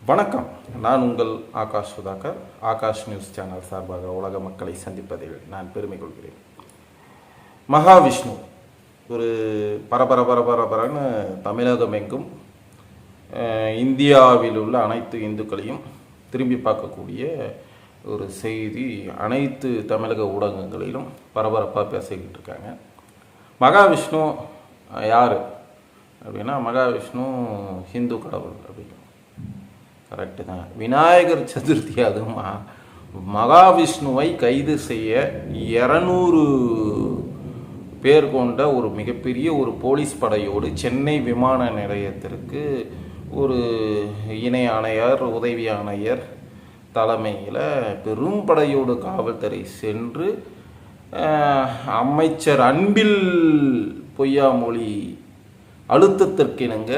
வணக்கம். நான் உங்கள் ஆகாஷ் சுதாகர். ஆகாஷ் நியூஸ் சேனல் சார்பாக உலக மக்களை சந்திப்பதில் நான் பெருமை கொள்கிறேன். மகாவிஷ்ணு ஒரு பரபரன்னு தமிழகம் எங்கும் இந்தியாவில் உள்ள அனைத்து இந்துக்களையும் திரும்பி பார்க்கக்கூடிய ஒரு செய்தி அனைத்து தமிழக ஊடகங்களிலும் பரபரப்பாக பேசிக்கிட்டு இருக்காங்க. மகாவிஷ்ணு யார் அப்படின்னா, மகாவிஷ்ணு ஹிந்து கடவுள் அப்படின்னு. கரெக்டு தான். விநாயகர் சதுர்த்தி அதுவும் மகாவிஷ்ணுவை கைது செய்ய 200 பேர் கொண்ட ஒரு மிகப்பெரிய ஒரு போலீஸ் படையோடு சென்னை விமான நிலையத்திற்கு ஒரு இணை ஆணையர், உதவி ஆணையர் தலைமையில் பெரும் படையோடு காவல்துறை சென்று அமைச்சர் அன்பில் பொய்யாமொழி அழுத்தத்திற்கிணங்க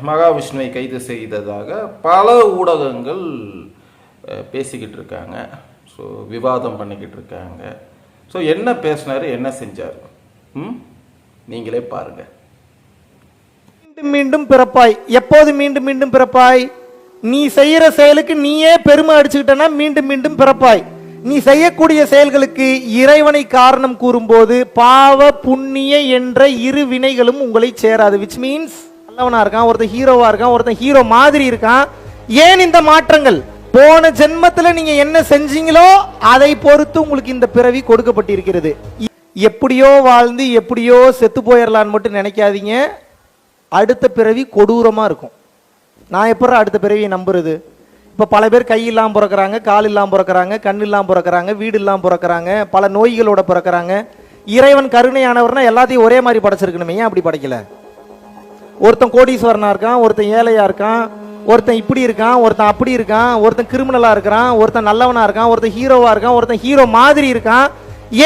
மகாவிஷ்ணுவை கைது செய்ததாக பல ஊடகங்கள் பேசிக்கிட்டு இருக்காங்க. ஸோ விவாதம் பண்ணிக்கிட்டு இருக்காங்க. ஸோ என்ன பேசினார், என்ன செஞ்சார், நீங்களே பாருங்க. மீண்டும் மீண்டும் பிறப்பாய். எப்போது மீண்டும் மீண்டும் பிறப்பாய்? நீ செய்யற செயலுக்கு நீயே பெருமை அடிச்சுக்கிட்டனா மீண்டும் மீண்டும் பிறப்பாய். நீ செய்யக்கூடிய செயல்களுக்கு இறைவனை காரணம் கூறும்போது பாவ புண்ணிய என்ற இரு வினைகளும் உங்களை சேராது. விச் மீன்ஸ் நல்லவனா இருக்கான், ஒருத்தன் ஹீரோவா இருக்கான், ஒருத்தன் ஹீரோ மாதிரி இருக்கான். ஏன் இந்த மாற்றங்கள்? போன ஜென்மத்தில் நீங்க என்ன செஞ்சீங்களோ அதை பொறுத்து உங்களுக்கு இந்த பிறவி கொடுக்கப்பட்டிருக்கிறது. எப்படியோ வாழ்ந்து எப்படியோ செத்து போயிடலான்னு மட்டும் நினைக்காதீங்க. அடுத்த பிறவி கொடூரமா இருக்கும். நான் எப்படி அடுத்த பிறவியை நம்புறது? இப்ப பல பேர் கை இல்லாம பிறக்கிறாங்க, கால் இல்லாம பிறக்கிறாங்க, கண் இல்லாம பிறக்கிறாங்க, வீடு இல்லாம பிறக்கிறாங்க, பல நோய்களோட பிறக்கிறாங்க. இறைவன் கருணையானவர்னா எல்லாத்தையும் ஒரே மாதிரி படைச்சிருக்கணுமே, ஏன் அப்படி படைக்கல? ஒருத்தன் கோடீஸ்வரனா இருக்கான், ஒருத்தன் ஏழையா இருக்கான், ஒருத்தன் இப்படி இருக்கான், ஒருத்தன் அப்படி இருக்கான், ஒருத்தன் கிரிமினலா இருக்கிறான், ஒருத்தன் நல்லவனா இருக்கான், ஒருத்தன் ஹீரோவா இருக்கான், ஒருத்தன் ஹீரோ மாதிரி இருக்கான்.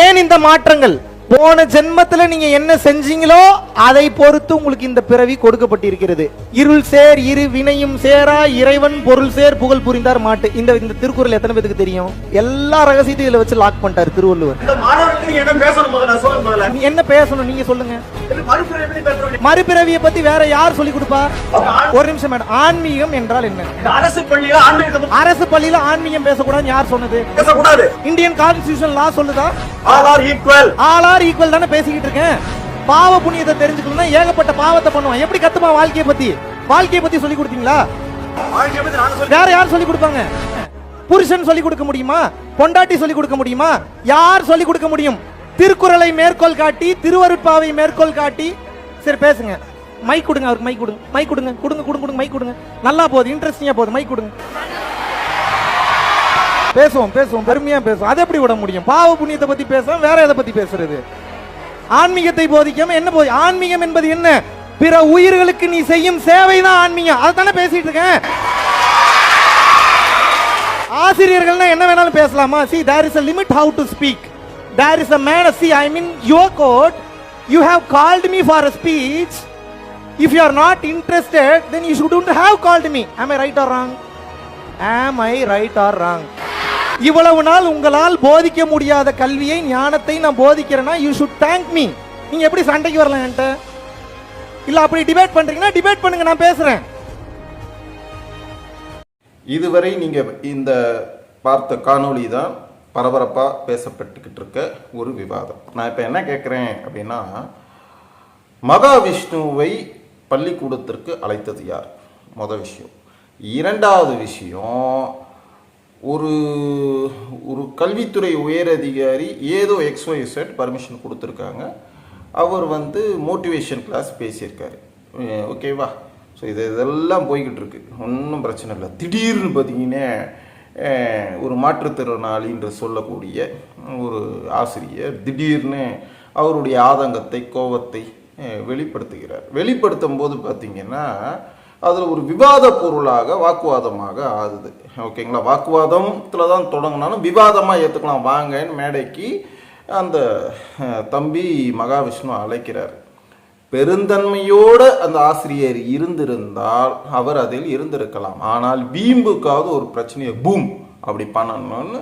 ஏன் இந்த மாற்றங்கள்? போன ஜென்மத்தில் நீங்க என்ன செஞ்சீங்களோ அதை பொறுத்து உங்களுக்கு இந்த பிறவி கொடுக்கப்பட்டிருக்கிறது. இருள் சேர் இரு வினையும் சேரா இறைவன் பொருள் சேர் புகழ் புரிந்தார் மாட்டு. இந்த திருக்குறள் எத்தனை பேருக்கு தெரியும்? எல்லா ரகசியத்தையும் இதுல வச்சு லாக் பண்ணிட்டாரு திருவள்ளுவர். என்ன பேசணும் நீங்க சொல்லுங்க. மறுபிறவியை பத்தி வேற யார் சொல்லி கொடுப்பா? ஒரு நிமிஷம் மேடம். ஆன்மீகம் என்றால் என்ன? அரசு பள்ளியில ஆன்மீகம் பேசக்கூடாது யார் சொன்னது? இந்தியன் கான்ஸ்டிடியூஷன் லா சொல்லுதா? ஆல் ஆர் ஈக்குவல் தானே பேசிக்கிட்டு இருக்கேன். பாவ புண்ணியத்தை தெரிஞ்சுக்கணும்னா ஏகப்பட்ட பாவத்தை பண்ணுவான். எப்படி கத்துமா வாழ்க்கையை பத்தி சொல்லி கொடுத்தீங்களா? வேற யார் சொல்லி கொடுப்பாங்க? புருஷன் சொல்லி கொடுக்க முடியுமா? பொண்டாட்டி சொல்லி கொடுக்க முடியுமா? யார் சொல்லி கொடுக்க முடியும்? திருக்குறளை மேற்கோள் காட்டி, திருவருட்பாவை மேற்கோள் காட்டி. சரி பேசுங்க. மைக் கொடுங்க அவருக்கு. மைக் கொடுங்க மைக் கொடுங்க. நல்லா போகுது, இன்ட்ரெஸ்டிங்கா போகுது. மைக் கொடுங்க. பேசுவோம் பெருமையா பேசுவோம். அதை எப்படி விட முடியும்? பாவ புண்ணியத்தை பத்தி பேச வேற எதை பத்தி பேசுறது? ஆன்மீகத்தை போதிக்காம என்ன போய்? ஆன்மீகம் என்பது என்ன? பிற உயிர்களுக்கு நீ செய்யும் சேவை தான் ஆன்மீகம். அதானே பேசிட்டு இருக்கேன். ஆசிரியர்கள்னா என்ன வேணாலும் பேசலாமா? See, there is a limit how to speak. There is a man. See, I mean your court. You have called me for a speech. If you are not interested, then you shouldn't have called me. Am I right or wrong? இவ்வளவு நாள் உங்களால் போதிக்க முடியாத கல்வியை, ஞானத்தை நான் போதிக்கிறேன்னா you should thank me. நீங்க எப்படி சண்டைக்கு வரலாம் என்கிட்ட? இல்ல அப்படி டிபேட் பண்றீங்கன்னா டிபேட் பண்ணுங்க, நான் பேசுறேன். இதுவரை நீங்க இந்த பார்த்த காணொளி தான் பரபரப்பா பேசப்பட்டுக்கிட்டு இருக்க ஒரு விவாதம். நான் இப்ப என்ன கேட்கிறேன் அப்படின்னா, மகாவிஷ்ணுவை பள்ளிக்கூடத்திற்கு அழைத்தது யார்? முதல் விஷயம். இரண்டாவது விஷயம், ஒரு கல்வித்துறை உயரதிகாரி ஏதோ XYZ பர்மிஷன் கொடுத்துருக்காங்க. அவர் மோட்டிவேஷன் கிளாஸ் பேசியிருக்காரு. ஓகேவா? ஸோ இதெல்லாம் போய்கிட்டு இருக்கு, ஒன்றும் பிரச்சனை இல்லை. திடீர்னு பார்த்தீங்கன்னா ஒரு மாற்றுத்திறனாளின்ற சொல்லக்கூடிய ஒரு ஆசிரியர் திடீர்னு அவருடைய ஆதங்கத்தை, கோபத்தை வெளிப்படுத்தும் போது பார்த்தீங்கன்னா அதில் ஒரு விவாத பொருளாக, வாக்குவாதமாக ஆகுது. ஓகேங்களா? வாக்குவாதத்தில் தான் தொடங்கினாலும் விவாதமாக ஏற்றுக்கலாம் வாங்கன்னு மேடைக்கு அந்த தம்பி மகாவிஷ்ணு அழைக்கிறார். பெருந்தன்மையோடு அந்த ஆசிரியர் இருந்திருந்தால் அவர் அதில் இருந்திருக்கலாம். ஆனால் வீம்புக்காவது ஒரு பிரச்சனையை பூம் அப்படி பண்ணணும்னு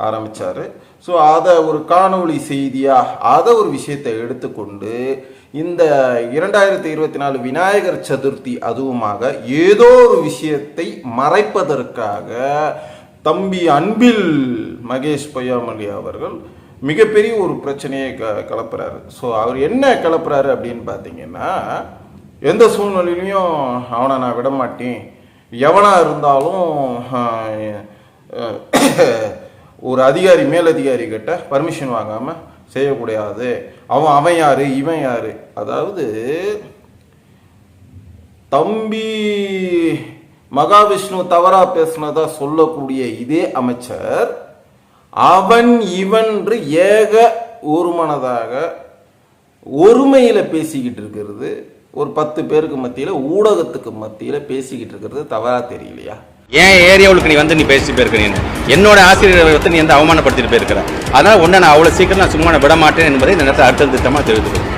ஆரம்பித்தார். ஸோ அதை ஒரு காணொளி செய்தியாக அதை ஒரு விஷயத்தை எடுத்துக்கொண்டு இந்த 2024 விநாயகர் சதுர்த்தி அதுவுமாக ஏதோ ஒரு விஷயத்தை மறைப்பதற்காக தம்பி அன்பில் மகேஷ் பொய்யாமொழி அவர்கள் மிகப்பெரிய ஒரு பிரச்சனையை கிளப்புறாரு. ஸோ அவர் என்ன கிளப்புறாரு அப்படின்னு பார்த்தீங்கன்னா, எந்த சூழ்நிலையிலையும் அவனை நான் விட மாட்டேன், எவனா இருந்தாலும் ஒரு அதிகாரி மேலதிகாரி கிட்ட பர்மிஷன் வாங்காமல் செய்யக்கூடாது, அவன் யாரு இவன் யாரு. அதாவது தம்பி மகாவிஷ்ணு தவறா பேசினதா சொல்லக்கூடிய இதே அமைச்சர் அவன் இவன் ஏக ஒருமனதாக ஒருமையில பேசிக்கிட்டு இருக்கிறது, ஒரு 10 பேருக்கு மத்தியில ஊடகத்துக்கு மத்தியில பேசிக்கிட்டு இருக்கிறது தவறா தெரியலையா? ஏன் ஏரியாவுக்கு நீ பேசி போயிருக்க, என்னோட ஆசிரியரை நீ எந்த அவமானப்படுத்திட்டு போயிருக்கிற, அதனால உன்னை நான் அவ்வளவு சீக்கிரம் நான் சும்மா விட மாட்டேன் என்பதை இந்த நேரத்தில் அடுத்த திட்டமா தெரிவித்துக்கிறேன்.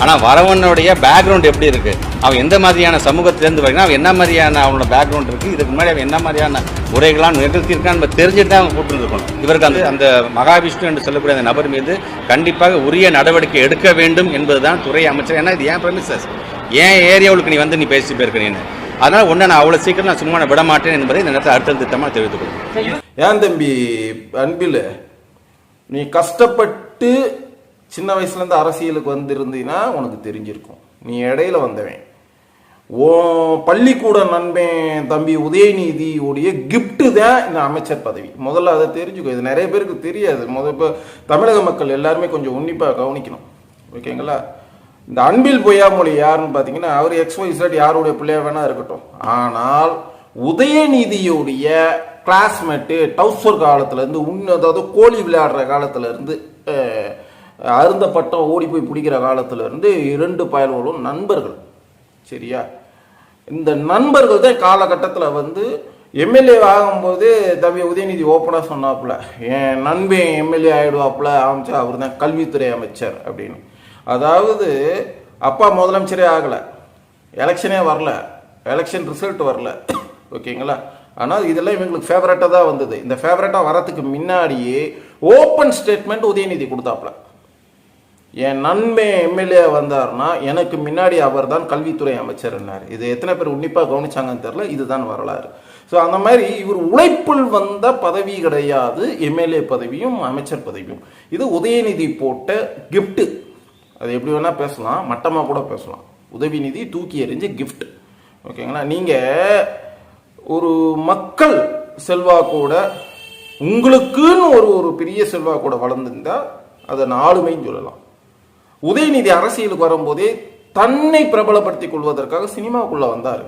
ஆனா வரவனுடைய பேக்ரவுண்ட் எப்படி இருக்கு, அவன் எந்த மாதிரியான சமூகத்திலிருந்து வருகிறான், அவன் என்ன மாதிரியான அவனோட பேக்ரவுண்ட் இருக்கு, இதுக்கு முன்னாடி அவன் என்ன மாதிரியான உரைகளாம் நிகழ்த்தியிருக்கான்னு தெரிஞ்சுட்டு தான் அவன் கூட்டிருக்கணும். இவருக்கு அந்த மகாவிஷ்ணு என்று சொல்லக்கூடிய அந்த நபர் மீது கண்டிப்பாக உரிய நடவடிக்கை எடுக்க வேண்டும் என்பதுதான் துறை அமைச்சர். ஏன்னா இது ஏன் பிரமிசஸ், ஏன் ஏரியாவுக்கு நீ பேசி போயிருக்க, அதனால உன்னை நான் அவ்வளவு சீக்கிரம் நான் சும்மா விட மாட்டேன் என்பதை இந்த நேரத்தில் அடுத்த திட்டமா தெரிவித்துக்கொள்ளும். ஏன் தம்பி அன்பில், நீ கஷ்டப்பட்டு சின்ன வயசுல இருந்து அரசியலுக்கு வந்திருந்தீங்கன்னா உனக்கு தெரிஞ்சிருக்கும். நீ இடையில வந்தவன். ஓ பள்ளிக்கூட நண்பன் தம்பி உதயநிதி உடைய கிஃப்ட் தான் இந்த அமைச்சர் பதவி. முதல்ல அதை தெரிஞ்சுக்கோ. இது நிறைய பேருக்கு தெரியாது. இப்போ தமிழக மக்கள் எல்லாருமே கொஞ்சம் உன்னிப்பா கவனிக்கணும். ஓகேங்களா? இந்த அன்பில் பொய்யாமொழி யாருன்னு பார்த்தீங்கன்னா, அவர் XYZ யாருடைய பிள்ளையா வேணா இருக்கட்டும், ஆனால் உதயநிதியுடைய கிளாஸ்மேட்டு டவுசர் காலத்துல இருந்து அதாவது கோழி விளையாடுற காலத்துல இருந்து அருந்த பட்டம் ஓடி போய் பிடிக்கிற காலத்துல இருந்து 2 பயல்களும் நண்பர்கள். சரியா? இந்த நண்பர்கள் தான் காலகட்டத்தில் வந்து எம்எல்ஏ ஆகும்போது தம்பி உதயநிதி ஓப்பனா சொன்னாப்புல, என் நண்பன் எம்எல்ஏ ஆயிடுவாப்புல, அமைச்சர் அவர் தான் கல்வித்துறை அமைச்சர் அப்படின்னு. அதாவது அப்பா முதலமைச்சரே ஆகலை, எலெக்ஷனே வரல, எலெக்ஷன் ரிசல்ட் வரல. ஓகேங்களா? ஆனால் இதெல்லாம் இவங்களுக்கு ஃபேவரட்டாக தான் வந்தது. இந்த ஃபேவரட்டாக வரத்துக்கு முன்னாடியே ஓப்பன் ஸ்டேட்மெண்ட் உதயநிதி கொடுத்தாப்புல, என் நண்பன் எம்எல்ஏ வந்தார்னா எனக்கு முன்னாடி அவர் தான் கல்வித்துறை அமைச்சர்னார். இது எத்தனை பேர் உன்னிப்பாக கவனிச்சாங்கன்னு தெரியல. இதுதான் வரலாறு. ஸோ அந்த மாதிரி இவர் உழைப்பில் வந்த பதவி கிடையாது எம்எல்ஏ பதவியும் அமைச்சர் பதவியும். இது உதயநிதி போட்ட கிஃப்ட். அது எப்படி வேணா பேசலாம், மட்டமாக கூட பேசலாம். உதயநிதி தூக்கி எறிஞ்ச கிஃப்ட். ஓகேங்களா? நீங்கள் ஒரு மக்கள் செல்வாக்கோட உங்களுக்குன்னு ஒரு பெரிய செல்வாக்கோட வளர்ந்துருந்தா அதை நான் ஆளுமைன்னு சொல்லலாம். உதயநிதி அரசியலுக்கு வரும்போதே தன்னை பிரபலப்படுத்திக் கொள்வதற்காக சினிமாவுக்குள்ள வந்தார்.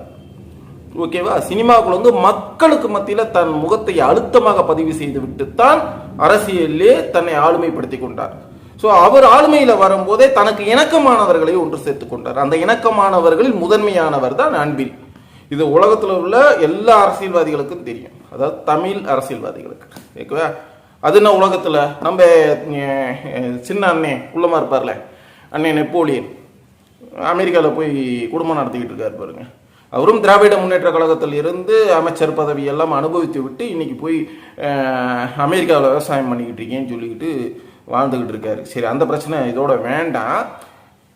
ஓகேவா? சினிமாவுக்குள்ள வந்து மக்களுக்கு மத்தியில தன் முகத்தை அழுத்தமாக பதிவு செய்து விட்டுத்தான் அரசியலே தன்னை ஆளுமைப்படுத்திக் கொண்டார். ஸோ அவர் ஆளுமையில வரும்போதே தனக்கு இணக்கமானவர்களை ஒன்று சேர்த்துக் கொண்டார். அந்த இணக்கமானவர்களில் முதன்மையானவர் தான் அன்பில். இது உலகத்தில் உள்ள எல்லா அரசியல்வாதிகளுக்கும் தெரியும், அதாவது தமிழ் அரசியல்வாதிகளுக்கு. ஓகேவா? அது என்ன உலகத்தில் நம்ம சின்ன அண்ணே குள்ளமா இருப்பார்ல, அண்ணே நெப்போலியன், அமெரிக்காவில் போய் குடும்பம் நடத்திக்கிட்டு இருக்காரு பாருங்க. அவரும் திராவிட முன்னேற்ற கழகத்தில் இருந்து அமைச்சர் பதவி எல்லாம் அனுபவித்து விட்டு இன்னைக்கு போய் அமெரிக்காவில் விவசாயம் பண்ணிக்கிட்டு இருக்கேன்னு சொல்லிக்கிட்டு வாழ்ந்துகிட்டு இருக்காரு. சரி, அந்த பிரச்சனை இதோட வேண்டாம்.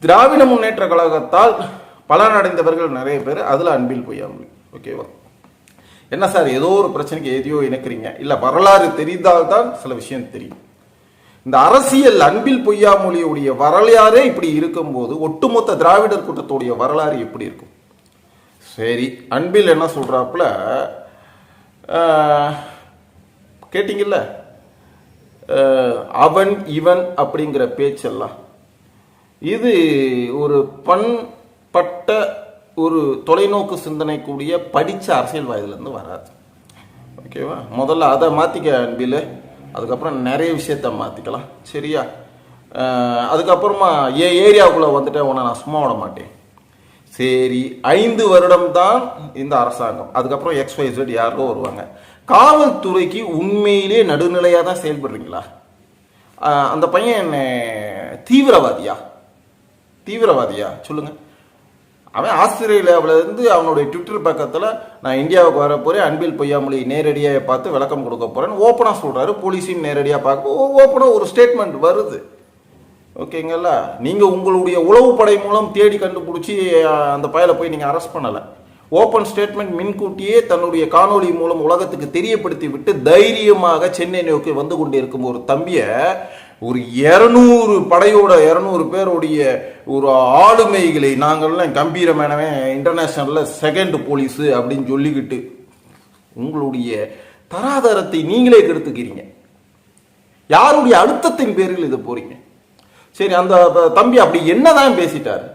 திராவிட முன்னேற்ற கழகத்தால் பலனடைந்தவர்கள் நிறைய பேர், அதுல அன்பில் பொய்யாமொழி. ஓகேவா? என்ன சார் ஏதோ ஒரு பிரச்சனைக்கு எதையோ இணைக்கிறீங்க? இல்ல, வரலாறு தெரிந்தால்தான் சில விஷயம் தெரியும். இந்த அரசியல் அன்பில் பொய்யாமொழியுடைய வரலாறே இப்படி இருக்கும்போது ஒட்டுமொத்த திராவிடர் கூட்டத்துடைய வரலாறு எப்படி இருக்கும்? சரி, அன்பில் என்ன சொல்றாப்புல கேட்டீங்கல்ல, அவன் இவன் அப்படிங்கிற பேச்செல்லாம் இது ஒரு பண்பட்ட ஒரு தொலைநோக்கு சிந்தனை கூடிய படித்த அரசியல்வாதியிலேருந்து வராது. ஓகேவா? முதல்ல அதை மாற்றிக்க அன்பில், அதுக்கப்புறம் நிறைய விஷயத்த மாற்றிக்கலாம். சரியா? அதுக்கப்புறமா என் ஏரியாவுக்குள்ளே வந்துட்டு உன்னை நான் சும்மா விட மாட்டேன். சரி, 5 வருடம் தான் இந்த அரசாங்கம், அதுக்கப்புறம் XYZ யாரோ வருவாங்க. காவல்துறைக்கு உண்மையிலே நடுநிலையாக தான் செயல்படுறீங்களா? அந்த பையன் என்ன தீவிரவாதியா சொல்லுங்க. அவன் ஆஸ்திரேலியாவில இருந்து அவனுடைய ட்விட்டர் பக்கத்தில் நான் இந்தியாவுக்கு வர போறேன், அன்பில் பொய்யாமொழி நேரடியாக பார்த்து விளக்கம் கொடுக்க போறேன்னு ஓப்பனாக சொல்றாரு. போலீஸையும் நேரடியாக பார்க்க ஓப்பனாக ஒரு ஸ்டேட்மெண்ட் வருது. ஓகேங்களா? நீங்க உங்களுடைய உளவு படை மூலம் தேடி கண்டுபிடிச்சி அந்த பயலை போய் நீங்க அரெஸ்ட் பண்ணல. ஓப்பன் ஸ்டேட்மெண்ட் முன்கூட்டியே தன்னுடைய காணொளி மூலம் உலகத்துக்கு தெரியப்படுத்தி விட்டு தைரியமாக சென்னை நோக்கி வந்து கொண்டிருக்கும் ஒரு தம்பியை ஒரு 200 படையோட 200 பேருடைய ஒரு ஆளுமைகளை நாங்கள்லாம் கம்பீரமானவே இன்டர்நேஷனல்ல செகண்ட் போலீஸ் அப்படின்னு சொல்லிக்கிட்டு உங்களுடைய தராதரத்தை நீங்களே கெடுத்துக்கிறீங்க. யாருடைய அழுத்தத்தின் பேரில் இது போறீங்க? சரி, அந்த தம்பி அப்படி என்னதான் பேசிட்டாரு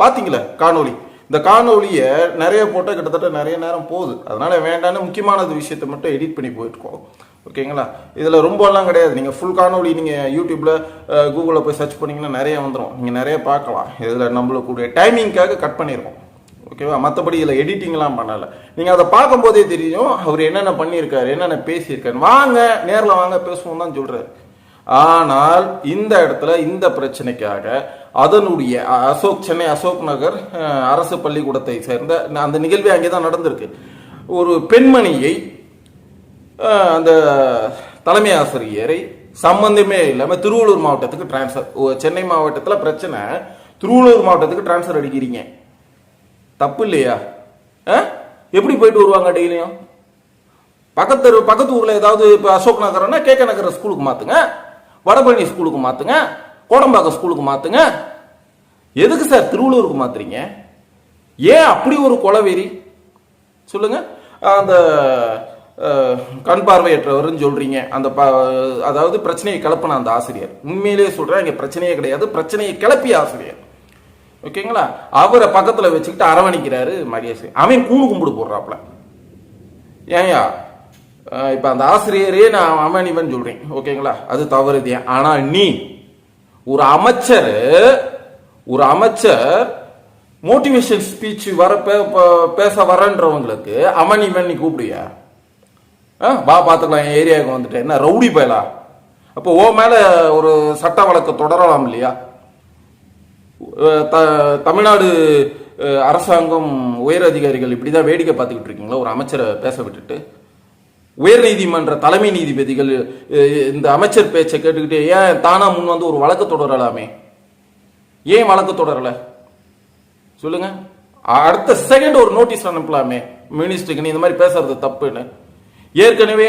பாத்தீங்களா காணொளி? இந்த காணொலியை நிறைய போட்டால் கிட்டத்தட்ட நிறைய நேரம் போகுது. அதனால வேண்டான்னு முக்கியமான விஷயத்தை மட்டும் எடிட் பண்ணி போயிட்டுருக்கோம். ஓகேங்களா? இதில் ரொம்பலாம் கிடையாது. நீங்கள் ஃபுல் காணொலி நீங்கள் யூடியூப்பில் கூகுளில் போய் சர்ச் பண்ணிங்கன்னா நிறைய வந்துடும். நீங்கள் நிறைய பார்க்கலாம். இதில் நம்மளுக்குடைய டைமிங்காக கட் பண்ணியிருக்கோம். ஓகேவா? மற்றபடி இதில் எடிட்டிங்லாம் பண்ணலை. நீங்கள் அதை பார்க்கும்போதே தெரியும் அவர் என்னென்ன பண்ணியிருக்காரு, என்னென்ன பேசியிருக்காரு. வாங்க நேரில் வாங்க பேசுவோம் தான் சொல்கிறார். ஆனால் இந்த இடத்துல இந்த பிரச்சனைக்காக அதனுடைய சென்னை அசோக் நகர் அரசு பள்ளிக்கூடத்தை சேர்ந்த அந்த நிகழ்வு அங்கே தான் நடந்திருக்கு. ஒரு பெண்மணியை அந்த தலைமை ஆசிரியரை சம்பந்தமே இல்லாமல் திருவள்ளூர் மாவட்டத்துக்கு டிரான்ஸ்ஃபர். சென்னை மாவட்டத்தில் பிரச்சனை, திருவள்ளூர் மாவட்டத்துக்கு டிரான்ஸ்ஃபர் அடிக்கிறீங்க. தப்பு இல்லையா? எப்படி போயிட்டு வருவாங்க டெய்லியும்? பக்கத்து ஊர்ல ஏதாவது இப்போ அசோக் நகர்னா கேகே நகர் ஸ்கூலுக்கு மாத்துங்க, வடபழனி ஸ்கூலுக்கு மாத்துங்க, கோடம்பாக்கம் ஸ்கூலுக்கு மாத்துங்க. எதுக்கு சார் திருவள்ளூருக்கு மாத்துறீங்க? ஏன் அப்படி ஒரு கொலவெறி சொல்லுங்க? அந்த கண் பார்வையற்றவர்னு சொல்றீங்க. அந்த அதாவது பிரச்சனையை கிளப்பின அந்த ஆசிரியர், உண்மையிலேயே சொல்றேன், இங்க பிரச்சனையே கிடையாது, பிரச்சனையை கிளப்பிய ஆசிரியர். ஓகேங்களா? அவரை பக்கத்துல வச்சுக்கிட்டு அரவணைக்கிறாரு மகேஷ். அவன் கூணு கும்பிடு போடுறாப்ல. ஏன்யா இப்ப அந்த ஆசிரியரே நான் அவன் இவன் சொல்றேன். ஓகேங்களா? அது தவறுதே. ஆனா நீ ஒரு அமைச்சர் மோட்டிவேஷன் ஸ்பீச் வர பேச வரன்றவங்களுக்கு அவன் இவன் நீ கூப்பிடுயா? வா பாத்துக்கலாம், என் ஏரியாவுக்கு வந்துட்டு என்ன ரவுடி பயலா? அப்போ ஓ மேல ஒரு சட்ட வழக்கு தொடரலாம் இல்லையா? தமிழ்நாடு அரசாங்கம் உயர் அதிகாரிகள் இப்படிதான் வேடிக்கை பார்த்துக்கிட்டு இருக்கீங்களா? ஒரு அமைச்சரை பேச விட்டுட்டு உயர் நீதிமன்ற தலைமை நீதிபதிகள் இந்த அமைச்சர் பேச்சை கேட்டுக்கிட்டு ஏன் தானா முன் வந்து ஒரு வழக்கு தொடரலாமே? ஏன் வழக்கு தொடரல சொல்லுங்க? அடுத்த செகண்ட் ஒரு நோட்டீஸ் அனுப்பலாமே மினிஸ்டருக்கு, நீ இந்த மாதிரி பேசுறது தப்புன்னு. ஏற்கனவே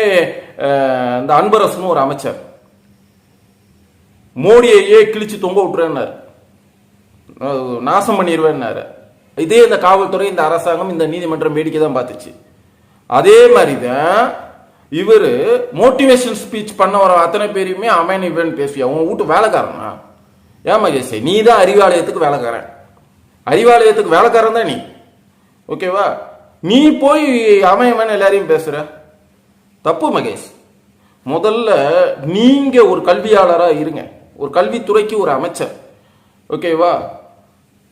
இந்த அன்பரசன் ஒரு அமைச்சர் மோடியையே கிழிச்சு தொங்க விட்டுறேன்னாரு, நாசம் பண்ணிடுவேன்னாரு. இதே இந்த காவல்துறை, இந்த அரசாங்கம், இந்த நீதிமன்றம் வேடிக்கை தான் பார்த்துச்சு. அதே மாதிரிதான் இவரு மோட்டிவேஷன் ஸ்பீச் பண்ண வர அத்தனை பேரையுமே அவன் இவன் பேசுவியா? உன் வீட்டு வேலைக்காரனா? ஏன் மகேஷ், நீ தான் அறிவாலயத்துக்கு வேலைக்காரன். அறிவாலயத்துக்கு வேலைக்காரன் தான் நீ. ஓகேவா? நீ போய் அவன் இவன் எல்லாரையும் பேசுற தப்பு மகேஷ். முதல்ல நீங்க ஒரு கல்வியாளரா இருங்க, ஒரு கல்வித்துறைக்கு ஒரு அமைச்சர். ஓகேவா?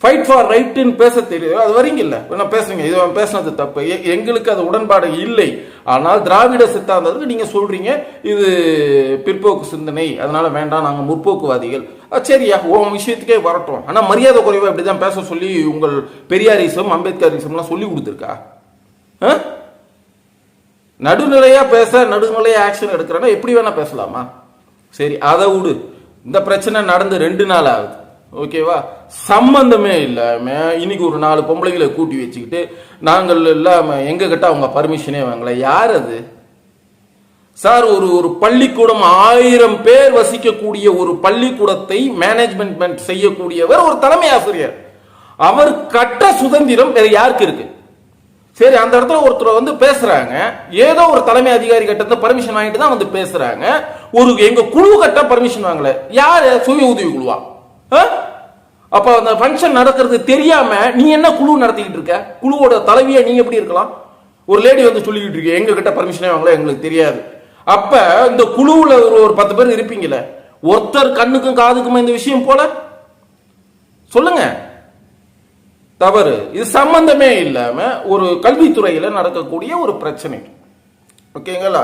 ஃபைட் ஃபார் ரைட்னு பேச தெரியும், அது வரீங்க இல்ல என்ன பேசுறீங்க? இது பேசுனது தப்பு, எங்களுக்கு அது உடன்பாடு இல்லை. ஆனால் திராவிட சித்தாந்தத்துக்கு நீங்க சொல்றீங்க இது பிற்போக்கு சிந்தனை, அதனால வேண்டாம், நாங்க முற்போக்குவாதிகள். சரியா, உன் விஷயத்துக்கே வரட்டும். ஆனா மரியாதை குறைவா இப்படிதான் பேச சொல்லி உங்கள் பெரியாரிசம் அம்பேத்கரிசம்லாம் சொல்லி கொடுத்துருக்கா? நடுநிலையா பேச, நடுநிலையா ஆக்ஷன் எடுக்கிறேன்னா எப்படி வேணா பேசலாமா? சரி, அதை விடு. இந்த பிரச்சனை நடந்து 2 நாள் ஆகுது. ஓகேவா? சம்பந்தமே இல்லாம இன்னைக்கு ஒரு 4 பொம்பளைகளை கூட்டி வச்சுக்கிட்டு நாங்கள் இல்லாம எங்க கிட்ட அவங்க பர்மிஷனே வாங்கல. யார் அது சார்? ஒரு பள்ளிக்கூடம் 1000 பேர் வசிக்கக்கூடிய ஒரு பள்ளிக்கூடத்தை மேனேஜ்மெண்ட் செய்யக்கூடியவர் ஒரு தலைமை ஆசிரியர். அவர் கட்ட சுதந்திரம் வேற யாருக்கு இருக்கு? சரி, அந்த இடத்துல ஒருத்தர் வந்து பேசுறாங்க, ஏதோ ஒரு தலைமை அதிகாரி கிட்ட பர்மிஷன் வாங்கிட்டு தான் வந்து பேசுறாங்க. எங்க குழு கட்ட பர்மிஷன் வாங்கல. யாரு? சுய உதவி குழுவா? அப்ப அந்த ஃபங்க்ஷன் நடக்கிறது தெரியாம நீ என்ன குழு நடத்திக்கிட்டு இருக்க? குழுவோட தலைவியா நீங்க எப்படி இருக்கலாம்? ஒரு லேடி வந்து சொல்லிக்கிட்டு இருக்க எங்க கிட்ட பர்மிஷனே வாங்கல, எங்களுக்கு தெரியாது. அப்ப இந்த குழுவுல ஒரு 10 பேர் இருப்பீங்கல்ல, ஒருத்தர் கண்ணுக்கும் காதுக்குமா இந்த விஷயம் போல சொல்லுங்க? தவறு. இது சம்பந்தமே இல்லாம ஒரு கல்வித்துறையில நடக்கக்கூடிய ஒரு பிரச்சனை. ஓகேங்களா?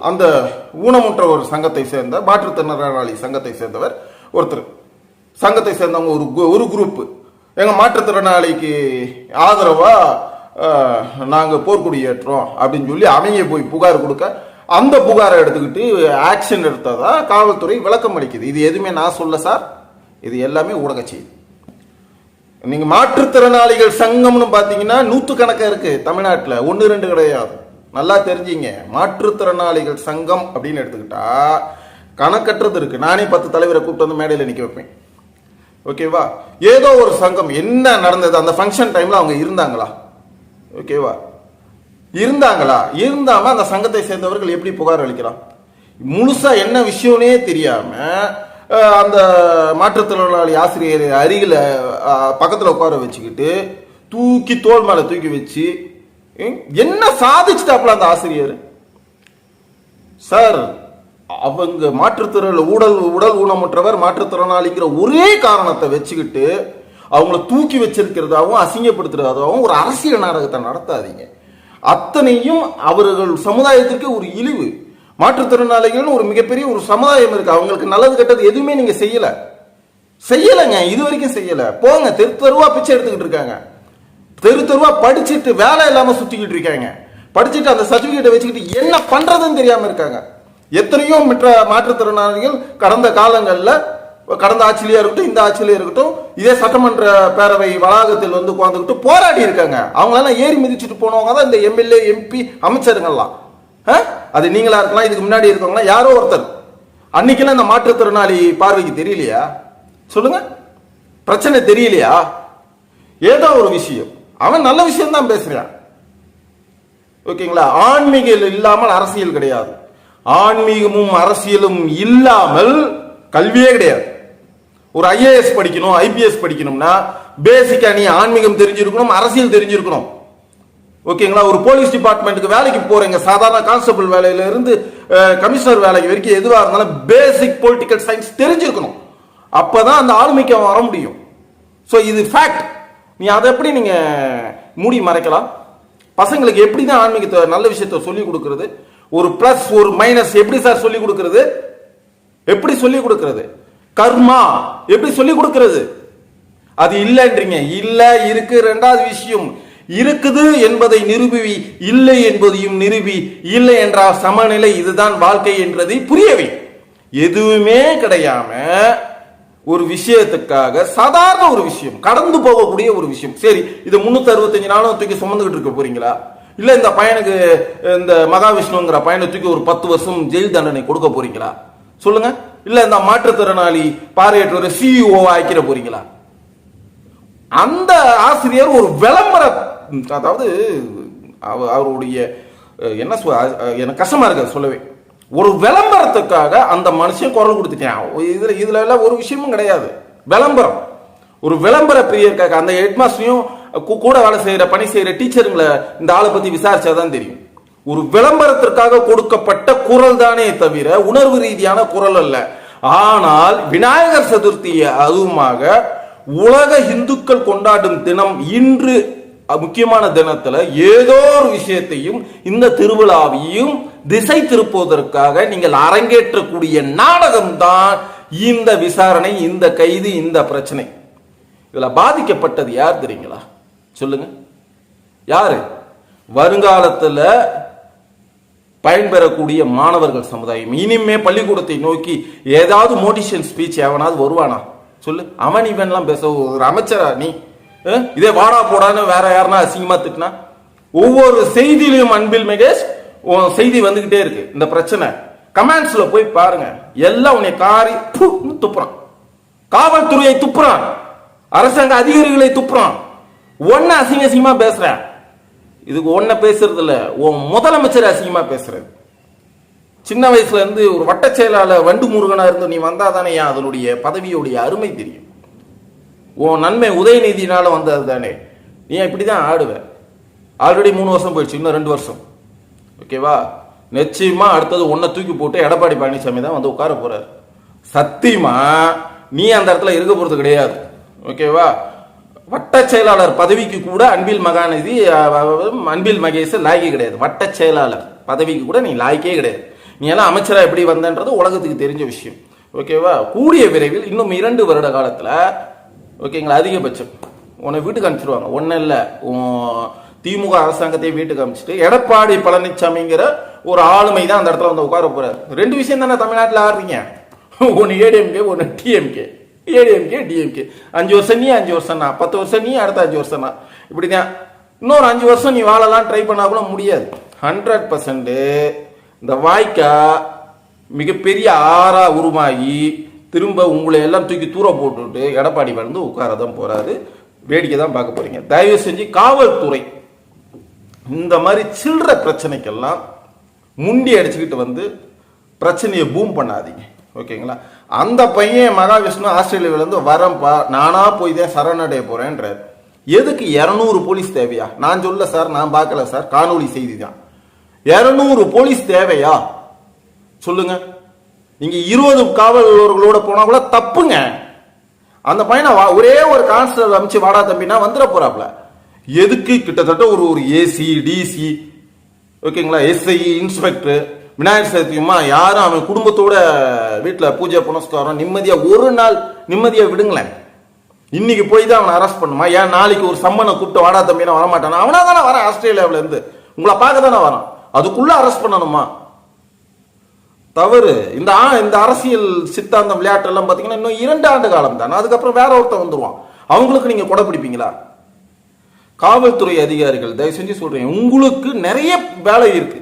அந்த ஊனமுற்ற ஒரு சங்கத்தை சேர்ந்த மாற்றுத்திறனாளி சங்கத்தை சேர்ந்தவர் ஒருத்தர், சங்கத்தை சேர்ந்தவங்க ஒரு குரூப் எங்க மாற்றுத்திறனாளிக்கு ஆதரவா நாங்க போர்க்கொடி ஏற்றோம் அப்படின்னு சொல்லி அவங்க போய் புகார் கொடுக்க அந்த புகாரை எடுத்துக்கிட்டு ஆக்ஷன் எடுத்ததா காவல்துறை விளக்கம் அளிக்குது. இது எதுவுமே நான் சொல்ல சார், இது எல்லாமே ஊடக செய்தி. நீங்க மாற்றுத்திறனாளிகள் சங்கம்னு பாத்தீங்கன்னா நூற்றுக்கணக்காக இருக்கு தமிழ்நாட்டில், 1-2 கிடையாது. நல்லா தெரிஞ்சிங்க, மாற்றுத்திறனாளிகள் சங்கம் அப்படின்னு எடுத்துக்கிட்டா கணக்கற்றது இருக்கு. நானே 10 தலைவரை கூப்பிட்டு வந்து மேடையில் நிற்க வைப்பேன். ஓகேவா? ஏதோ ஒரு சங்கம் என்ன நடந்தது, அந்த ஃபங்க்ஷன் டைம்ல அவங்க இருந்தாங்களா? ஓகேவா? இருந்தாங்களா? இருந்தாம அந்த சங்கத்தை சேர்ந்தவர்கள் எப்படி புகார் அளிக்கலாம்? முழுசா என்ன விஷயம்னே தெரியாம அந்த மாற்றுத்திறனாளி ஆசிரியர் அருகில பக்கத்துல உட்கார வச்சுக்கிட்டு தூக்கி தோல் மேல தூக்கி வச்சு என்ன சாதிச்சுட்டாப்ல அந்த ஆசிரியர் சார். அவங்க மாற்றுத்திறன் உடல் ஊனமுற்றவர் மாற்றுத்திறனாளிங்கிற ஒரே காரணத்தை வச்சுக்கிட்டு அவங்கள தூக்கி வச்சிருக்கிறதாகவும் அசிங்கப்படுத்துறதாகவும் ஒரு அரசியல் நாடகத்தை நடத்தாதீங்க. அத்தனையும் அவர்கள் சமுதாயத்திற்கு ஒரு இழிவு. மாற்றுத்திறனாளிகள் ஒரு மிகப்பெரிய ஒரு சமுதாயம் இருக்கு, அவங்களுக்கு நல்லது கெட்டது எதுவுமே நீங்க செய்யலைங்க, இது வரைக்கும் செய்யல. போங்க, தெருவா பிச்சை எடுத்துக்கிட்டு இருக்காங்க, தெருவா படிச்சுட்டு வேலை இல்லாம சுத்திக்கிட்டு இருக்காங்க, படிச்சுட்டு அந்த சர்டிபிகேட்டை வச்சுக்கிட்டு என்ன பண்றதுன்னு தெரியாம இருக்காங்க. எத்தனையோ மற்ற மாற்றுத்திறனாளிகள் கடந்த காலங்களில், கடந்த ஆட்சியிலேயே இருக்கட்டும் இந்த ஆட்சியிலேயே இருக்கட்டும், இதே சட்டமன்ற பேரவை வளாகத்தில் வந்து உட்காந்துக்கிட்டு போராடி இருக்காங்க. அவங்களெல்லாம் ஏறி மிதிச்சுட்டு போனவங்க தான் இந்த எம்எல்ஏ எம்பி அமைச்சருங்கெல்லாம். அது நீங்களா இருக்கலாம், இதுக்கு முன்னாடி இருக்கவங்களா யாரோ ஒருத்தர். அன்னைக்கெல்லாம் இந்த மாற்றுத்திறனாளி பார்வைக்கு தெரியலையா? சொல்லுங்க, பிரச்சனை தெரியலையா? ஏதோ ஒரு விஷயம், அவன் நல்ல விஷயம் தான் பேசுறான். ஓகேங்களா? ஆன்மீகம் இல்லாமல் அரசியல் கிடையாது, ஆன்மீகமும் அரசியலும் இல்லாமல் கல்வியே கிடையாது. ஒரு ஐஏஎஸ் படிக்கணும், ஐபிஎஸ் படிக்கணும்னா பேசிக்கா நீ ஆன்மீகம் தெரிஞ்சிருக்கணும், அரசியல் தெரிஞ்சிருக்கணும். ஓகேங்களா? ஒரு போலீஸ் டிபார்ட்மெண்ட்டுக்கு வேலைக்கு போறீங்க, சாதாரண கான்ஸ்டபிள் வேலையில இருந்து கமிஷனர் வேலைக்கு வரைக்கும் எதுவா இருந்தாலும் பேசிக் பொலிட்டிக்கல் சயின்ஸ் தெரிஞ்சிருக்கணும். அப்பதான் அந்த ஆளுமைக்கு வர முடியும். ஸோ இது ஃபேக்ட். நீ அதை எப்படி நீங்க மூடி மறைக்கலாம்? பசங்களுக்கு எப்படி தான் ஆன்மீகத்தை நல்ல விஷயத்தை சொல்லி கொடுக்கிறது? ஒரு பிளஸ் ஒரு மைனஸ் எப்படி சார் சொல்லி கொடுக்கிறது? எப்படி சொல்லி கொடுக்கிறது? கர்மா எப்படி சொல்லி கொடுக்கிறது? அது இல்லைன்றீங்க. இல்ல, இருக்கு. ரெண்டாவது விஷயம், இருக்குது என்பதை நிரூபி, இல்லை என்பதையும் நிரூபி. இல்லை என்றால் சமநிலை, இதுதான் வாழ்க்கை என்றதை புரியவே. எதுவுமே கிடையாம ஒரு விஷயத்துக்காக, சாதாரண ஒரு விஷயம், கடந்து போகக்கூடிய ஒரு விஷயம், சரி இது 365 நாளும் தூக்கி சுமந்துகிட்டு இருக்க போறீங்களா? இல்ல இந்த பையனுக்கு, இந்த மகாவிஷ்ணுங்கிற பையனை தூக்கி ஒரு 10 வருஷம் ஜெயில் தண்டனை கொடுக்க போறீங்களா? சொல்லுங்க. இல்ல இந்த மாற்றுத்திறனாளி பார்வையற்றோர் சிஇஓ ஆக்கிற போறீங்களா? அந்த ஆசிரியர் ஒரு விளம்பர, அதாவது அவருடைய என்ன எனக்கு கஷ்டமா இருக்கு சொல்லவே, ஒரு விளம்பரத்துக்காக அந்த மனுஷன் குரல் கொடுத்துட்டான். இதுல எல்லாம் ஒரு விஷயமும் கிடையாது. விளம்பரம், ஒரு விளம்பர பிரியருக்காக. அந்த ஹெட்மாஸ்டரையும் கூட வேலை செய்யற, பணி செய்யற டீச்சருங்களை இந்த ஆளை பத்தி விசாரிச்சாதான் தெரியும். ஒரு விளம்பரத்திற்காக கொடுக்கப்பட்ட குரல் தானே தவிர உணர்வு ரீதியான குரல் அல்ல. ஆனால் விநாயகர் சதுர்த்தியை அதுவுமாக உலக இந்துக்கள் கொண்டாடும் தினம் இன்று, முக்கியமான தினத்துல ஏதோ ஒரு விஷயத்தையும் இந்த திருவிழாவையும் திசை திருப்புவதற்காக நீங்கள் அரங்கேற்றக்கூடிய நாடகம் தான் இந்த விசாரணை, இந்த கைது, இந்த பிரச்சனை. இதுல பாதிக்கப்பட்டது யார் தெரியுங்களா? சொல்லுங்க, யாரு? வருங்காலத்துல பயன்பெறக்கூடிய மாணவர்கள் சமுதாயம். இனிமே பள்ளிக்கூடத்தை நோக்கி ஏதாவது மோட்டிவேஷன் ஸ்பீச் எவனாவது வருவானா? சொல்லு. அவன் இவன்லாம் பேச ஒரு அமைச்சரா நீ? இதே வாடா போடான்னு வேற யாருன்னா அசிங்கமா திட்டினா? ஒவ்வொரு செய்தியிலையும் அன்பில் மகேஷ் செய்தி வந்துகிட்டே இருக்கு. இந்த பிரச்சனை கமெண்ட்ஸ்ல போய் பாருங்க, எல்லாம் உன்னை காரி துப்புறான், காவல்துறையை துப்புறான், அரசாங்க அதிகாரிகளை துப்புறான், ஒன்ன அசிங்க அசிங்கமா பேசுற. இதுக்கு ஒன்ன பேசுறது இல்ல, உன் முதலமைச்சர் அசிங்கமா பேசுறது. சின்ன வயசுல இருந்து ஒரு வட்ட செயலாளர் வண்டு முருகனா இருந்து நீ வந்தாதானே அதனுடைய பதவியுடைய அருமை தெரியும். உன் நன்மை உதயநிதினால வந்தது தானே. நீ இப்படிதான் ஆடுவ. ஆல்ரெடி 3 வருஷம் போயிடுச்சு, இன்னும் 2 வருஷம். ஓகேவா? நிச்சயமா அடுத்தது ஒன்ன தூக்கி போட்டு எடப்பாடி பழனிசாமி தான் வந்து உட்கார போறாரு. சத்தியமா நீ அந்த இடத்துல இருக்க போறது கிடையாது. ஓகேவா? வட்ட செயலாளர் பதவிக்கு கூட அன்பில் மகேஷ் லாய்க்கே கிடையாது. வட்ட செயலாளர் பதவிக்கு கூட நீ லாய்க்கே கிடையாது. நீ எல்லாம் அமைச்சரா எப்படி வந்தன்றது உலகத்துக்கு தெரிஞ்ச விஷயம். ஓகேவா? கூடிய விரைவில் இன்னும் 2 வருட காலத்துல, ஓகேங்களா, அதிகபட்சம் உன்னை வீட்டுக்கு அனுப்பிச்சிருவாங்க. ஒன்னும் இல்லை, திமுக அரசாங்கத்தை வீட்டுக்கு அமைச்சிட்டு எடப்பாடி பழனிசாமிங்கிற ஒரு ஆளுமை தான் அந்த இடத்துல வந்து உட்கார போறாரு. ரெண்டு விஷயம் தானே தமிழ்நாட்டில் ஆடுறீங்க, ஒன்று ஏடிஎம்கே ஒன்று டிஎம்கே. ஏடிஎம்கே டிஎம்கே 5 வருஷம் நீ 5 வருஷம் நான் 10 வருஷம் நீ அடுத்த 5 வருஷம் நான் இப்படிதான். இன்னொரு 5 வருஷம் நீ வாழலாம் ட்ரை பண்ணா கூட முடியாது. 100% இந்த வாய்க்கா மிகப்பெரிய ஆறா உருவாகி திரும்ப உங்களை எல்லாம் தூக்கி தூர போட்டுட்டு எடப்பாடி வந்து உட்காரதான் போறாரு. வேடிக்கை தான் பார்க்க போறீங்க. தயவு செஞ்சு காவல்துறை இந்த மாதிரி சில்லற பிரச்சனைக்கெல்லாம் முண்டி அடிச்சுக்கிட்டு வந்து பிரச்சனையை பூம் பண்ணாதீங்க, ஓகேங்களா? அந்த பையன் மகாவிஷ்ணு ஆஸ்திரேலியாவிலேருந்து வரம்பா நானா போய் தான் சரணடைய போறேன்றார். எதுக்கு 200 போலீஸ் தேவையா? நான் சொல்ல சார், நான் பார்க்கல சார், காணொலி செய்தி தான். 200 போலீஸ் தேவையா சொல்லுங்க? நீங்க 20 காவலர்களோட போனா கூட தப்புங்க. அந்த பையனை ஒரே ஒரு கான்ஸ்டபிள் அமைச்சு வாடா தம்பினா வந்துட போறாப்ல. எதுக்கு? கிட்டத்தட்ட ஒரு ஏசி டிசி, ஓகேங்களா, எஸ்ஐ இன்ஸ்பெக்டர் விநாயகர் சதுர்த்தியுமா யாரும் அவன் குடும்பத்தோட வீட்டில் பூஜை புனஸ்காரம் நிம்மதியா ஒரு நாள் நிம்மதியா விடுங்களேன். இன்னைக்கு போய் தான் அவனை அரெஸ்ட் பண்ணுமா? ஏன் நாளைக்கு ஒரு சம்மனை கூப்பிட்டு வாடா தம்பினா வரமாட்டானா? அவனா தானே வரான் ஆஸ்திரேலியாவில இருந்து, உங்களை பார்க்க தானே வரான். அதுக்குள்ள அரெஸ்ட் பண்ணணுமா? தவறு. இந்த அரசியல் சித்தாந்தம் விளையாட்டு எல்லாம் பாத்தீங்கன்னா இன்னும் 2 ஆண்டு காலம் தானே, அதுக்கப்புறம் வேற ஒருத்தன் வந்துருவான். அவங்களுக்கு நீங்க கொடை பிடிப்பீங்களா? காவல்துறை அதிகாரிகள் தயவு செஞ்சு சொல்றேன், உங்களுக்கு நிறைய வேலை இருக்கு.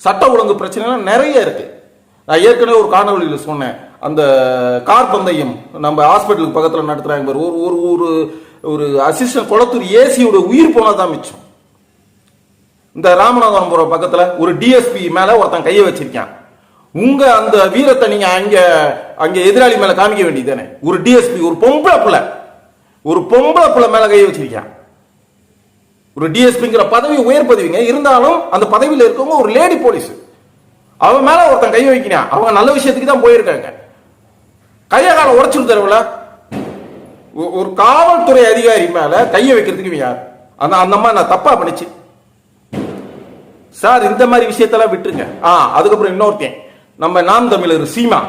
சட்ட ஒழுங்கு பிரச்சனை நிறைய இருக்கு. நான் ஏற்கனவே ஒரு காணொலியில் சொன்னேன், அந்த கார் பந்தயம் நம்ம ஹாஸ்பிட்டலுக்கு பக்கத்தில் நடத்துறாங்க பாரு, ஒரு ஒரு ஒரு அசிஸ்டன்ட் குளத்தூர் ஏசியோட உயிர் போனதான் மிச்சம். இந்த ராமநாதபுரம் பக்கத்துல ஒரு டிஎஸ்பி மேல ஒருத்தன் கையை வச்சிருக்கான். உங்க அந்த வீரத்தை நீங்க அங்க எதிராளி மேல காமிக்க வேண்டியது தானே? ஒரு டிஎஸ்பி ஒரு பொம்பளை புள்ள மேல கையை வச்சிருக்கான். ஒரு டிஎஸ்பிங்கிற பதவி உயர் பதவிங்க, இருந்தாலும் அந்த பதவியில் இருக்கவங்க ஒரு லேடி போலீஸ், அவன் மேல ஒருத்தன் கையை வைக்கிறான். அவங்க நல்ல விஷயத்துக்கு தான் போயிருக்காங்க. கைய கால உடைச்சுட்டு தரவுல ஒரு காவல்துறை அதிகாரி மேல கையை வைக்கிறதுக்கு யார்? அந்த மாதிரி நான் தப்பா பண்ணிச்சு சார். இந்த மாதிரி விஷயத்தெல்லாம் விட்டுருங்க. அதுக்கப்புறம் இன்னொருத்தன் நம்ம நாம் தமிழர் சீமா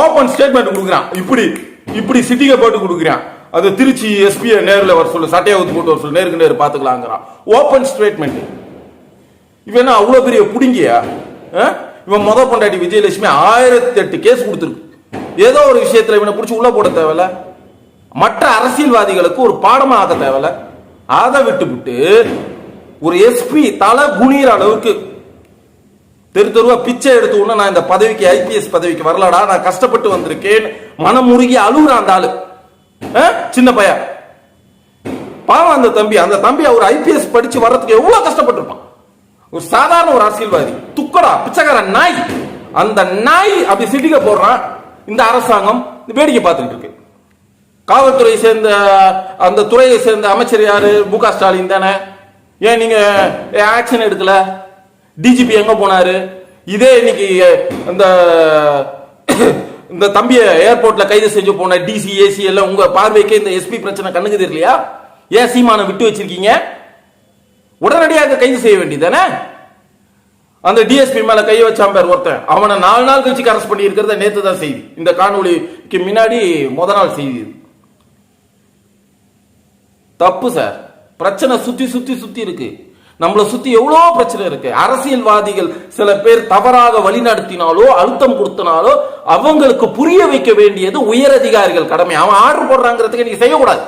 ஓபன் ஸ்டேட்மெண்ட் கொடுக்குறான். இப்படி சிட்டிகை போட்டு கொடுக்குறான். அது திருச்சி எஸ்பியை நேரில் வர சொல்லு, சட்டையை ஊத்து போட்டு வர சொல்லு, நேருக்கு நேரு பாத்துக்கலாங்கிறான். Open statement. இவன் என்ன அவ்வளவு பெரிய புடுங்கியா? இவன் பொண்டாட்டி விஜயலட்சுமி 1008 கேஸ் கொடுத்துருக்கு. ஏதோ ஒரு விஷயத்துல இவனை பிடிச்சி உள்ள போட தேவையில்ல, மற்ற அரசியல்வாதிகளுக்கு ஒரு பாடமா ஆக தேவையில்ல. அதை விட்டு ஒரு எஸ்பி தலை குனிற அளவுக்கு தெருவா பிச்சை எடுத்து உடனே நான் இந்த பதவிக்கு ஐபிஎஸ் பதவிக்கு வரலடா, நான் கஷ்டப்பட்டு வந்திருக்கேன், மனம் முருகி அழுகுறான் அந்த ஆளு. சின்ன பையன் பாவம். அந்த தம்பி அவர் ஐபிஎஸ் படிச்சு வர்றதுக்கு எவ்வளவு கஷ்டப்பட்டிருப்பான். ஒரு சாதாரண ஒரு அரசியல்வாதி துக்கடா பிச்சைக்கார நாய். அந்த நாய் அப்படி சிட்டிக்க போடுறான். இந்த அரசாங்கம் வேடிக்கை பார்த்துட்டு இருக்கு. காவல்துறை சேர்ந்த அந்த துறையை சேர்ந்த அமைச்சர் யாரு? மு.க. ஸ்டாலின் தானே. ஏன் நீங்க ஆக்ஷன் எடுக்கல? டிஜிபி எங்க போனாரு? இதே இன்னைக்கு இந்த தம்பிய ஏர்போர்ட்ல கைது செஞ்சு போன டிசி ஏசி எல்லாம் உங்க பார்வைக்கு இந்த எஸ்பி பிரச்சனை கண்ணுக்கு தெரியலையா? ஏன் சீமானை விட்டு வச்சிருக்கீங்க? உடனடியாக கைது செய்ய வேண்டியதானே? அந்த டிஎஸ்பி மேல கைய வச்சான் பேர் ஒருத்தன், அவனை 4 நாள் கழிச்சு அரெஸ்ட் பண்ணி இருக்கிறத நேத்து தான் செய்தி. இந்த காணொலிக்கு முன்னாடி முத நாள் செய்தி. தப்பு சார். பிரச்சனை சுத்தி இருக்கு. நம்மளை சுத்தி எவ்வளவு பிரச்சனை இருக்கு. அரசியல்வாதிகள் சில பேர் தவறாக வழிநடத்தினாலோ அழுத்தம் கொடுத்தனாலோ அவங்களுக்கு புரிய வைக்க வேண்டியது உயர் அதிகாரிகள் கடமை. அவன் ஆர்டர் போடுறாங்கிறதுக்கு நீ செய்யக்கூடாது.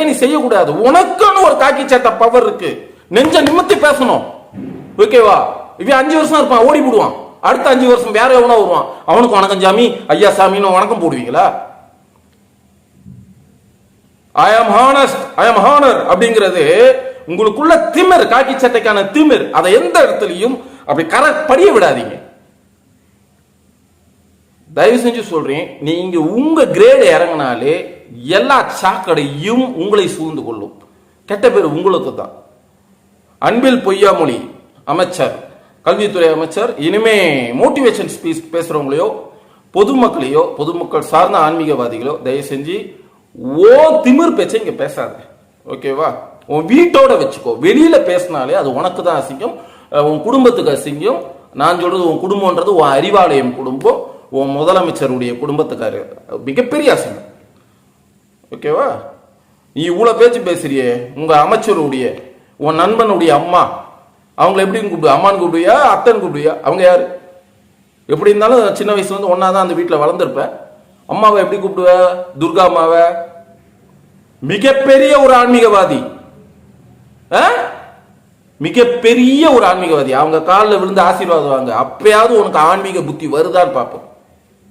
நீ செய்யக்கூடாது. உனக்குன்னு ஒரு காக்கி சட்ட பவர் இருக்கு. நெஞ்ச நிமித்தி பேசணும், ஓகேவா? இவன் 5 வருஷம் இருப்பான், ஓடி போடுவான். அடுத்த 5 வருஷம் வேற எவனோ வருவான், அவனுக்கு வணக்கம் சாமி ஐயா சாமின்னு வணக்கம் போடுவீங்களா? ஐ ஆம் ஹானர் அப்படிங்கிறது உங்களுக்குள்ள திமிர், காக்கி சட்டைக்கான திமிர். அதை எந்த இடத்துலையும் அப்படி படிய விடாதீங்க. தயவு செஞ்சு சொல்றேன், நீங்க உங்க கிரேடு இறங்கினாலே எல்லா சாக்கடையும் உங்களை சூழ்ந்து கொள்ளும். கெட்ட பேர் உங்களுக்கு தான். அன்பில் பொய்யாமொழி அமைச்சர், கல்வித்துறை அமைச்சர், இனிமே மோட்டிவேஷன் ஸ்பீச் பேசுறவங்களையோ பொதுமக்கள் சார்ந்த ஆன்மீகவாதிகளோ தயவு செஞ்சு திமிர் பேச்ச இங்க பேசாத, ஓகேவா? உன் வீட்டோட வச்சுக்கோ. வெளியில பேசினாலே அது உனக்கு தான் அசிங்கம், உன் குடும்பத்துக்கு அசிங்கம். நான் சொல்றது உன் குடும்பம்ன்றது உன் அறிவாலயம் குடும்பம், உன் முதலமைச்சருடைய குடும்பத்துக்காரு மிகப்பெரிய அசிங்கம், ஓகேவா? நீ இவ்வளவு பேச்சு பேசுறியே, உங்க அமைச்சருடைய உன் நண்பனுடைய அம்மா அவங்களை எப்படின்னு கூப்பிடு? அம்மான்னு கூப்பிடுவியா, அத்தன்னு கூப்பிடுவியா? அவங்க யாரு? எப்படி இருந்தாலும் சின்ன வயசுல இருந்து ஒன்னாதான் அந்த வீட்டில் வளர்ந்துருப்ப. அம்மாவை எப்படி கூப்பிடுவ? துர்கா அம்மாவை. மிகப்பெரிய ஒரு ஆன்மீகவாதி, மிகப்பெரிய ஒரு ஆன்மீகவாதி. அவங்க காலில் விழுந்து ஆசீர்வாதம் வாங்க, அப்பயாவது உனக்கு ஆன்மீக புத்தி வருதான்னு பார்ப்போம்.